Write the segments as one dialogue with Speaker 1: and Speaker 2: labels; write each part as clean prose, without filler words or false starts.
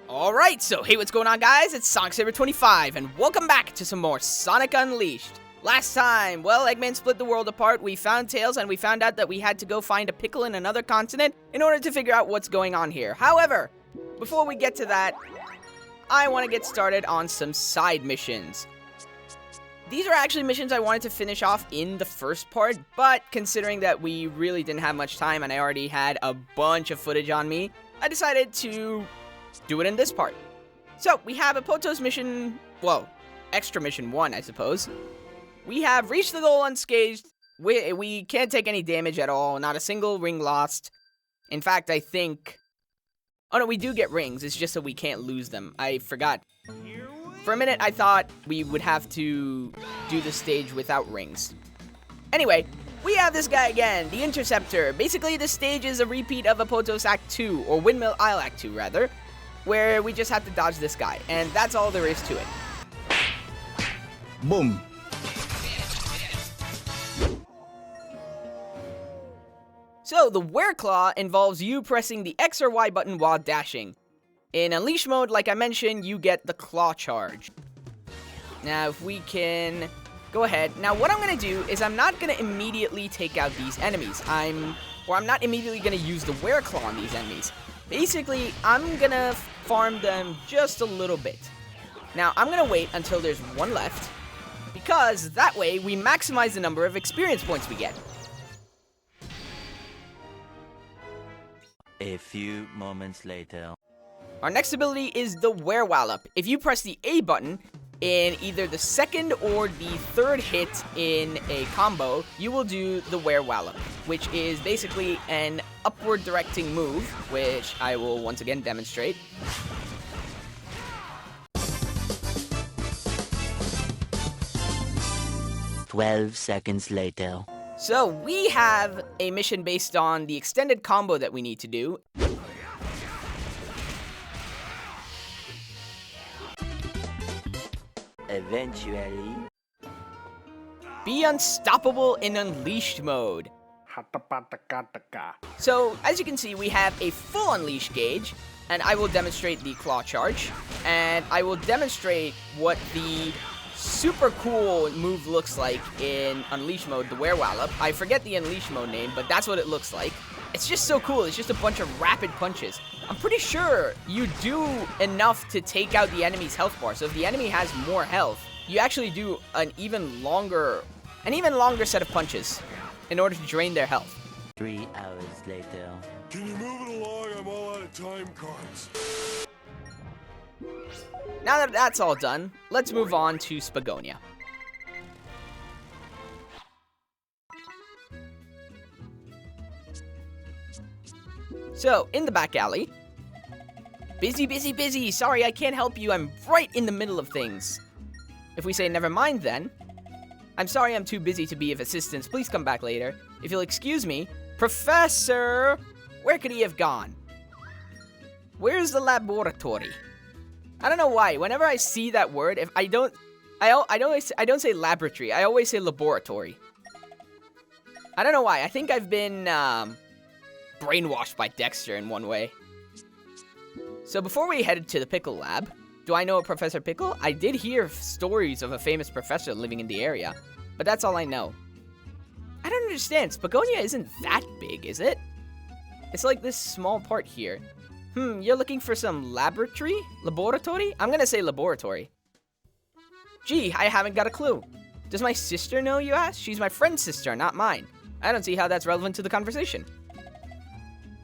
Speaker 1: Alright, so hey, what's going on, guys? It's SonicSaber25, and welcome back to some more Sonic Unleashed. Last time, well, Eggman split the world apart, we found Tails, and we found out that we had to go find a pickle in another continent in order to figure out what's going on here. However, before we get to that, I want to get started on some side missions. These are actually missions I wanted to finish off in the first part, but considering that we really didn't have much time and I already had a bunch of footage on me, I decided to do it in this part. So, we have Apotos mission, well, extra mission 1, I suppose. We have reached the goal unscathed. We can't take any damage at all, not a single ring lost. In fact, I think... Oh no, we do get rings, it's just that we can't lose them. I forgot. For a minute, I thought we would have to do the stage without rings. Anyway, we have this guy again, the Interceptor. Basically, this stage is a repeat of Apotos Act 2, or Windmill Isle Act 2, rather, where we just have to dodge this guy, and that's all there is to it.
Speaker 2: Boom.
Speaker 1: So, the Wereclaw involves you pressing the X or Y button while dashing. In Unleash mode, like I mentioned, you get the Claw Charge. Now, if we can go ahead. Now, what I'm going to do is I'm not going to immediately take out these enemies. I'm not immediately going to use the Wereclaw on these enemies. Basically, I'm going to farm them just a little bit. Now, I'm going to wait until there's one left, because that way we maximize the number of experience points we get.
Speaker 3: A few moments later.
Speaker 1: Our next ability is the Werewallop. If you press the A button in either the second or the third hit in a combo, you will do the Werewallop, which is basically an upward directing move, which I will once again demonstrate.
Speaker 3: "12 seconds later."
Speaker 1: So we have a mission based on the extended combo that we need to do.
Speaker 3: Eventually.
Speaker 1: Be unstoppable in Unleashed mode. So, as you can see, we have a full Unleash gauge, and I will demonstrate the Claw Charge, and I will demonstrate what the super cool move looks like in Unleash mode, the Werewallop. I forget the Unleash mode name, but that's what it looks like. It's just so cool. It's just a bunch of rapid punches. I'm pretty sure you do enough to take out the enemy's health bar. So if the enemy has more health, you actually do an even longer set of punches in order to drain their health.
Speaker 3: 3 hours later.
Speaker 4: Can you move it along? I'm all out of time cards.
Speaker 1: Now that that's all done, let's move on to Spagonia. So, in the back alley. Busy. Sorry, I can't help you. I'm right in the middle of things. If we say never mind then. I'm sorry, I'm too busy to be of assistance. Please come back later. If you'll excuse me. Professor! Where could he have gone? Where's the laboratory? I don't know why. Whenever I see that word, if I don't say laboratory. I always say laboratory. I don't know why. I think I've been brainwashed by Dexter in one way. So before we headed to the Pickle Lab, do I know a Professor Pickle? I did hear stories of a famous professor living in the area, but that's all I know. I don't understand. Spagonia isn't that big, is it? It's like this small part here. You're looking for some laboratory? Laboratory? I'm gonna say laboratory. Gee, I haven't got a clue. Does my sister know, you ask? She's my friend's sister, not mine. I don't see how that's relevant to the conversation.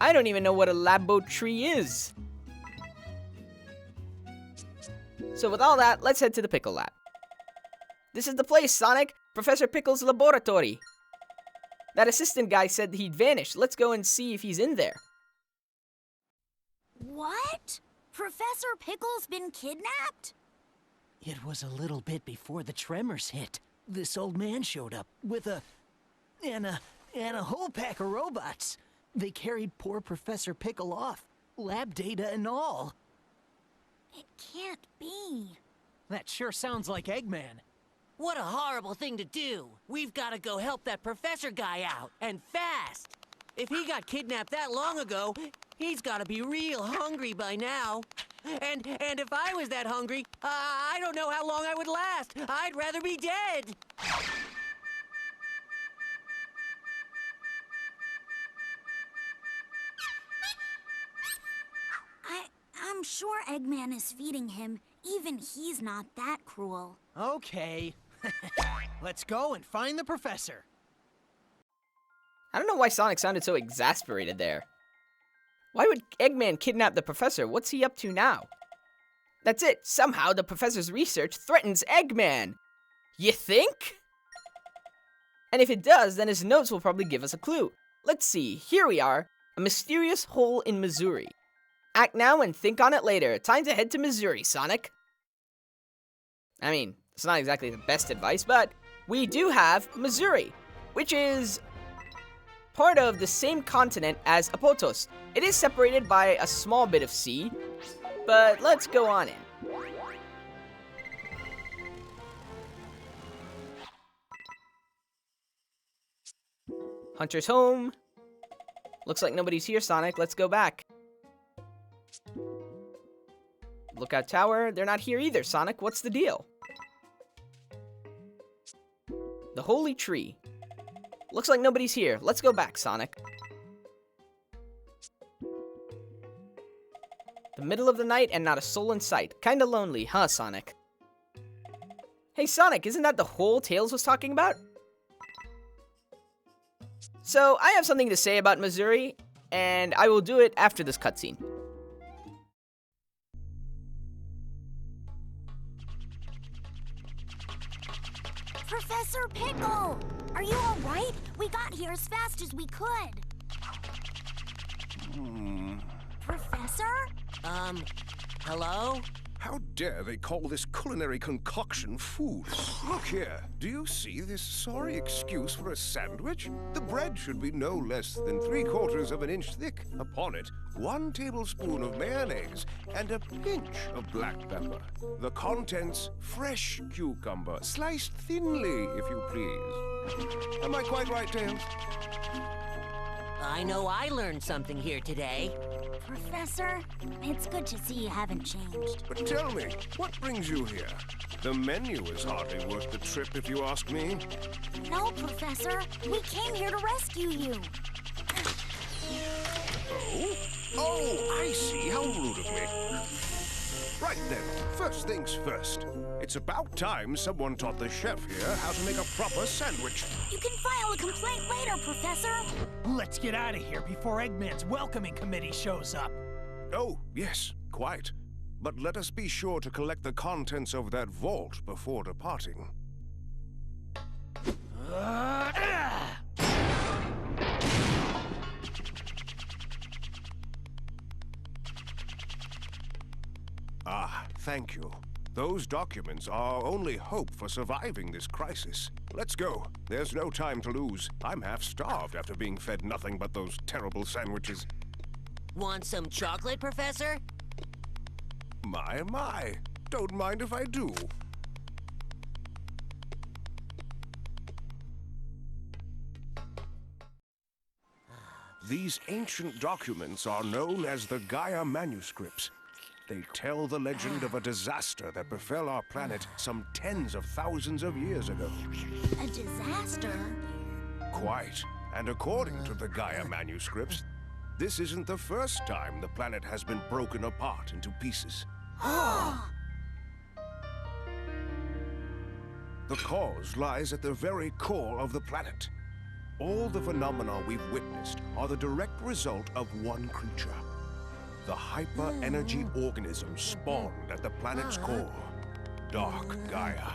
Speaker 1: I don't even know what a laboratory is. So with all that, let's head to the Pickle Lab. This is the place, Sonic! Professor Pickle's laboratory. That assistant guy said he'd vanished. Let's go and see if he's in there.
Speaker 5: What? Professor Pickle's been kidnapped?
Speaker 6: It was a little bit before the tremors hit. This old man showed up with a whole pack of robots. They carried poor Professor Pickle off, lab data and all.
Speaker 5: It can't be.
Speaker 6: That sure sounds like Eggman.
Speaker 7: What a horrible thing to do. We've got to go help that professor guy out, and fast. If he got kidnapped that long ago, he's got to be real hungry by now. And if I was that hungry, I don't know how long I would last. I'd rather be dead.
Speaker 5: I'm sure Eggman is feeding him. Even he's not that cruel.
Speaker 6: Okay. Let's go and find the professor.
Speaker 1: I don't know why Sonic sounded so exasperated there. Why would Eggman kidnap the professor? What's he up to now? That's it. Somehow the professor's research threatens Eggman. You think? And if it does, then his notes will probably give us a clue. Let's see. Here we are. A mysterious hole in Mazuri. Act now and think on it later. Time to head to Mazuri, Sonic. I mean, it's not exactly the best advice, but we do have Mazuri, which is part of the same continent as Apotos. It is separated by a small bit of sea, but let's go on in. Hunter's home. Looks like nobody's here, Sonic. Let's go back. Lookout tower. They're not here either, Sonic. What's the deal? The holy tree. Looks like nobody's here. Let's go back, Sonic. The middle of the night and not a soul in sight. Kinda lonely, huh, Sonic? Hey, Sonic, isn't that the hole Tails was talking about? So, I have something to say about Mazuri, and I will do it after this cutscene.
Speaker 5: Professor Pickle! Are you all right? We got here as fast as we could. Professor?
Speaker 7: Hello?
Speaker 4: How dare they call this culinary concoction food? Look here, do you see this sorry excuse for a sandwich? The bread should be no less than 3/4 of an inch thick. Upon it, 1 tablespoon of mayonnaise and a pinch of black pepper. The contents, fresh cucumber, sliced thinly, if you please. Am I quite right, Tails?
Speaker 7: I know I learned something here today.
Speaker 5: Professor, it's good to see you haven't changed.
Speaker 4: But tell me, what brings you here? The menu is hardly worth the trip, if you ask me.
Speaker 5: No, Professor. We came here to rescue you.
Speaker 4: Oh? Oh, I see. How rude of me. Right then, first things first. It's about time someone taught the chef here how to make a proper sandwich.
Speaker 5: You can file a complaint later, Professor.
Speaker 6: Let's get out of here before Eggman's welcoming committee shows up.
Speaker 4: Oh, yes, quite. But let us be sure to collect the contents of that vault before departing. Ah, thank you. Those documents are our only hope for surviving this crisis. Let's go. There's no time to lose. I'm half starved after being fed nothing but those terrible sandwiches.
Speaker 7: Want some chocolate, Professor?
Speaker 4: My. Don't mind if I do. These ancient documents are known as the Gaia manuscripts. They tell the legend of a disaster that befell our planet some tens of thousands of years ago.
Speaker 5: A disaster?
Speaker 4: Quite. And according to the Gaia manuscripts, this isn't the first time the planet has been broken apart into pieces. The cause lies at the very core of the planet. All the phenomena we've witnessed are the direct result of one creature. The hyper-energy organism spawned at the planet's core, Dark Gaia.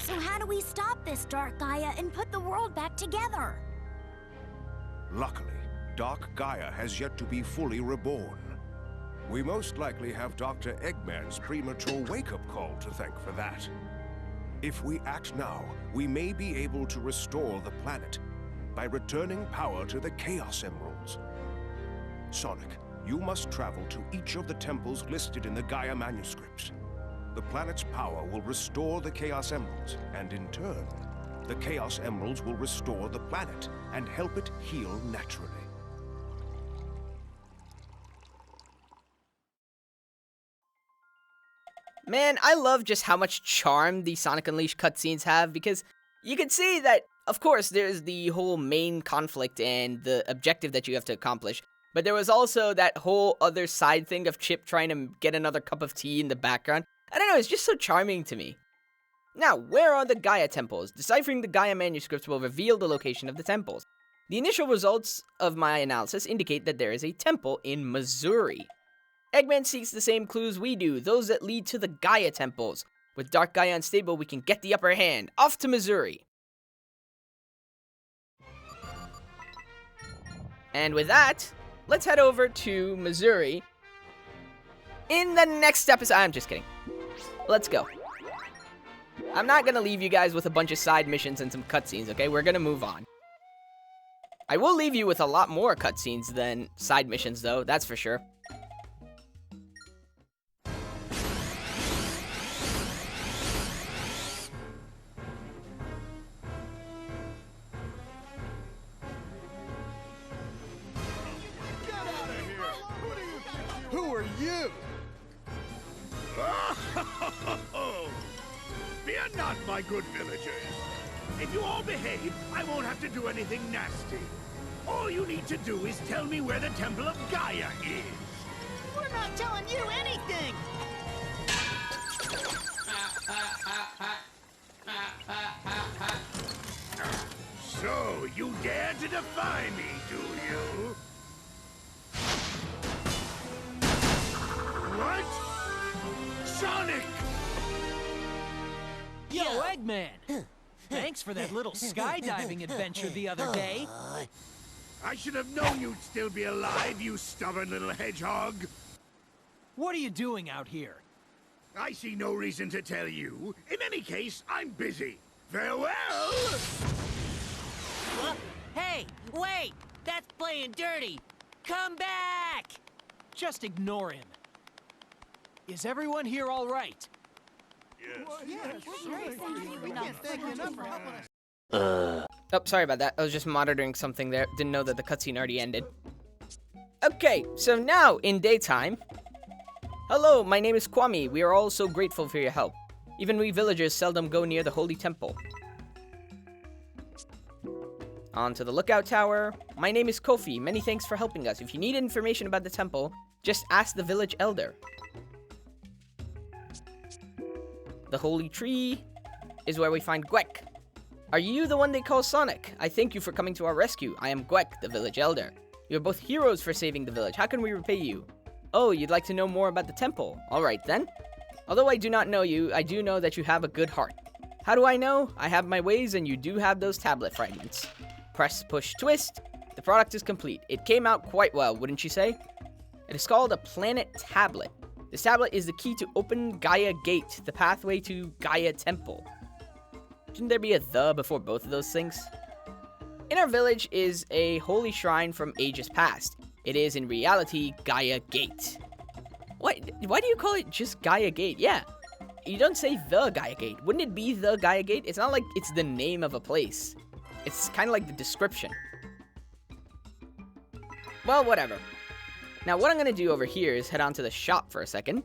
Speaker 5: So how do we stop this Dark Gaia and put the world back together?
Speaker 4: Luckily, Dark Gaia has yet to be fully reborn. We most likely have Dr. Eggman's premature wake-up call to thank for that. If we act now, we may be able to restore the planet by returning power to the Chaos Emeralds. Sonic, you must travel to each of the temples listed in the Gaia manuscripts. The planet's power will restore the Chaos Emeralds, and in turn, the Chaos Emeralds will restore the planet and help it heal naturally.
Speaker 1: Man, I love just how much charm the Sonic Unleashed cutscenes have, because you can see that, of course, there's the whole main conflict and the objective that you have to accomplish, but there was also that whole other side thing of Chip trying to get another cup of tea in the background. I don't know, it's just so charming to me. Now, where are the Gaia temples? Deciphering the Gaia manuscripts will reveal the location of the temples. The initial results of my analysis indicate that there is a temple in Mazuri. Eggman seeks the same clues we do, those that lead to the Gaia temples. With Dark Gaia unstable, we can get the upper hand. Off to Mazuri. And with that, let's head over to Mazuri in the next episode. I'm just kidding. Let's go. I'm not gonna leave you guys with a bunch of side missions and some cutscenes, okay? We're gonna move on. I will leave you with a lot more cutscenes than side missions, though, that's for sure.
Speaker 2: Who are you?
Speaker 8: Fear not, my good villagers. If you all behave, I won't have to do anything nasty. All you need to do is tell me where the Temple of Gaia is.
Speaker 7: We're not telling you anything!
Speaker 8: So, you dare to defy me, do you? What? Sonic!
Speaker 6: Yo, Eggman! Thanks for that little skydiving adventure the other day.
Speaker 8: I should have known you'd still be alive, you stubborn little hedgehog.
Speaker 6: What are you doing out here?
Speaker 8: I see no reason to tell you. In any case, I'm busy. Farewell!
Speaker 7: What? Hey, wait! That's playing dirty! Come back!
Speaker 6: Just ignore him. Is everyone here all right?
Speaker 1: Oh, sorry about that. I was just monitoring something there. Didn't know that the cutscene already ended. Okay, so now, in daytime... Hello, my name is Kwame. We are all so grateful for your help. Even we villagers seldom go near the Holy Temple. On to the lookout tower. My name is Kofi. Many thanks for helping us. If you need information about the temple, just ask the village elder. The holy tree is where we find Gwek. Are you the one they call Sonic? I thank you for coming to our rescue. I am Gwek, the village elder. You are both heroes for saving the village. How can we repay you? Oh, you'd like to know more about the temple. Alright then. Although I do not know you, I do know that you have a good heart. How do I know? I have my ways and you do have those tablet fragments. Press, push, twist. The product is complete. It came out quite well, wouldn't you say? It is called a planet tablet. This tablet is the key to open Gaia Gate, the pathway to Gaia Temple. Shouldn't there be a "the" before both of those things? In our village is a holy shrine from ages past. It is in reality Gaia Gate. Why do you call it just Gaia Gate? Yeah, you don't say the Gaia Gate. Wouldn't it be the Gaia Gate? It's not like it's the name of a place. It's kind of like the description. Well, whatever. Now, what I'm going to do over here is head on to the shop for a second.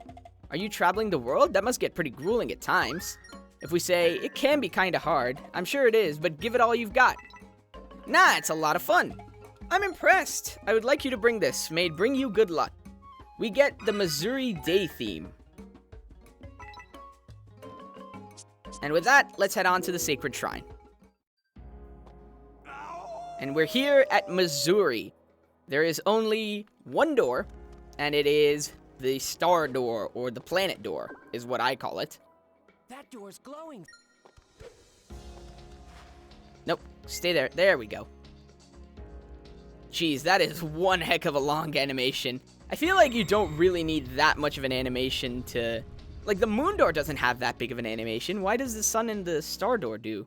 Speaker 1: Are you traveling the world? That must get pretty grueling at times. If we say, it can be kind of hard. I'm sure it is, but give it all you've got. Nah, it's a lot of fun. I'm impressed. I would like you to bring this. May it bring you good luck. We get the Mazuri Day theme. And with that, let's head on to the sacred shrine. And we're here at Mazuri. There is only one door, and it is the star door, or the planet door, is what I call it.
Speaker 7: That door's glowing.
Speaker 1: Nope, stay there. There we go. Jeez, that is one heck of a long animation. I feel like you don't really need that much of an animation to... Like, the moon door doesn't have that big of an animation. Why does the sun and the star door do?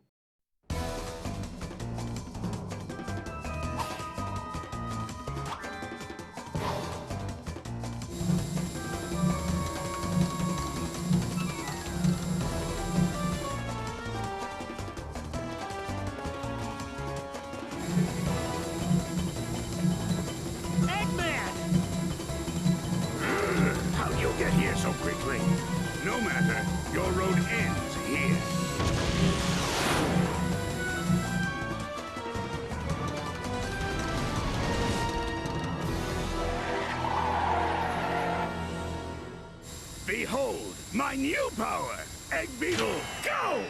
Speaker 8: How'd you get here so quickly? No matter. Your road ends here. Behold, my new power! Egg Beetle, go!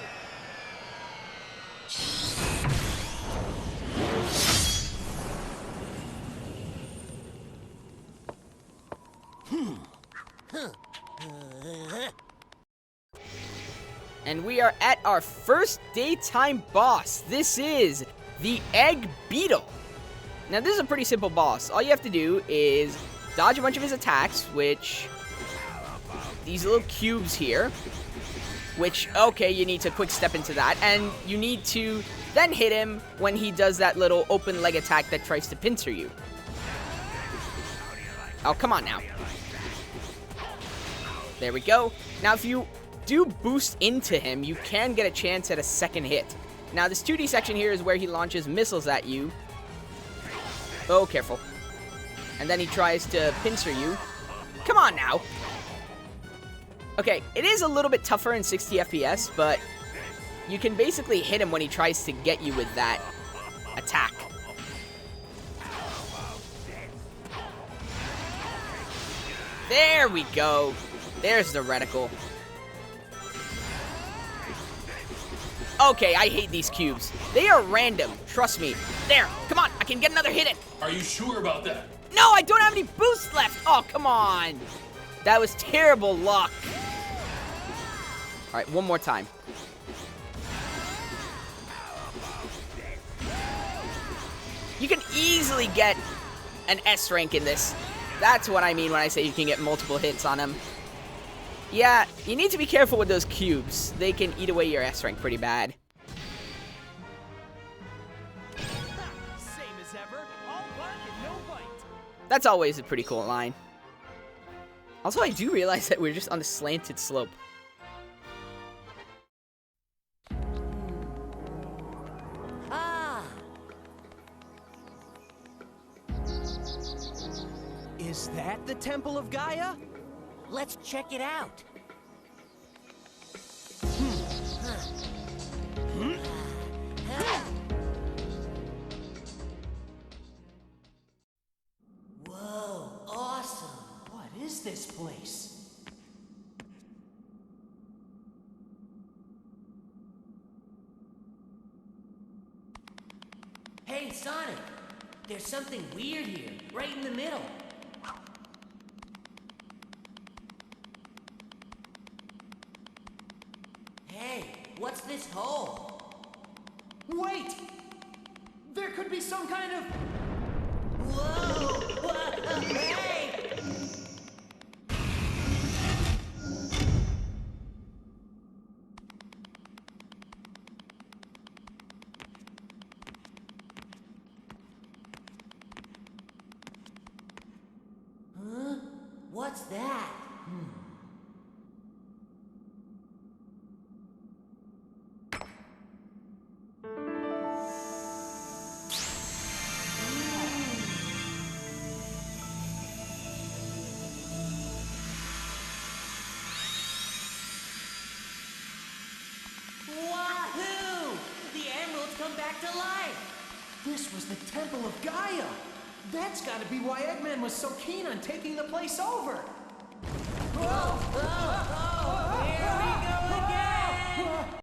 Speaker 1: And we are at our first daytime boss. This is the Egg Beetle. Now, this is a pretty simple boss. All you have to do is dodge a bunch of his attacks, which... these little cubes here. Which, okay, you need to quick step into that. And you need to then hit him when he does that little open leg attack that tries to pincer you. Oh, come on now. There we go. Now, if you do boost into him, you can get a chance at a second hit. Now, this 2D section here is where he launches missiles at you. Oh, careful. And then he tries to pincer you. Come on now. Okay, it is a little bit tougher in 60 FPS, but you can basically hit him when he tries to get you with that attack. There we go. There's the reticle. Okay, I hate these cubes. They are random, trust me. There, come on, I can get another hit in.
Speaker 9: Are you sure about that?
Speaker 1: No, I don't have any boost left. Oh, come on. That was terrible luck. All right, one more time. You can easily get an S rank in this. That's what I mean when I say you can get multiple hits on him. Yeah, you need to be careful with those cubes. They can eat away your S rank pretty bad.
Speaker 6: Same as ever. All bark and no bite.
Speaker 1: That's always a pretty cool line. Also, I do realize that we're just on a slanted slope.
Speaker 7: Ah!
Speaker 6: Is that the Temple of Gaia?
Speaker 7: Let's check it out. Whoa, awesome.
Speaker 6: What is this place?
Speaker 7: Hey, Sonic, there's something weird here, right in the middle. Hey, what's this hole?
Speaker 6: Wait! There could be some kind of...
Speaker 7: Whoa! Hey! Huh? What's that? Wahoo! The emeralds come back to life!
Speaker 6: This was the Temple of Gaia! That's gotta be why Eggman was so keen on taking the place over!
Speaker 7: Here we go again!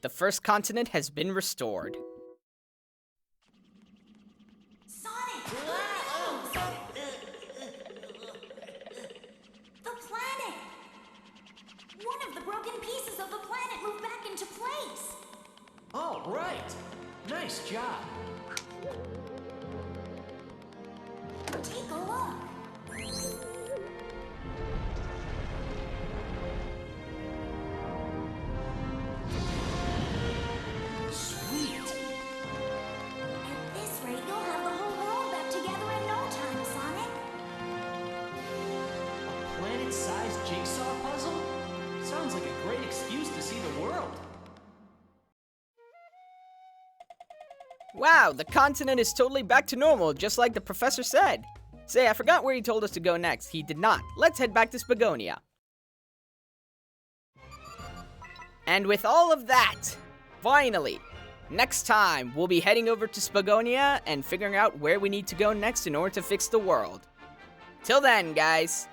Speaker 1: The first continent has been restored.
Speaker 5: Sonic! The planet! One of the broken pieces of the planet moved back into place!
Speaker 6: All right! Nice job!
Speaker 5: Take a look!
Speaker 9: excuse to see the world.
Speaker 1: Wow, the continent is totally back to normal, just like the professor said. Say, I forgot where he told us to go next. He did not. Let's head back to Spagonia. And with all of that, finally, next time, we'll be heading over to Spagonia and figuring out where we need to go next in order to fix the world. Till then, guys,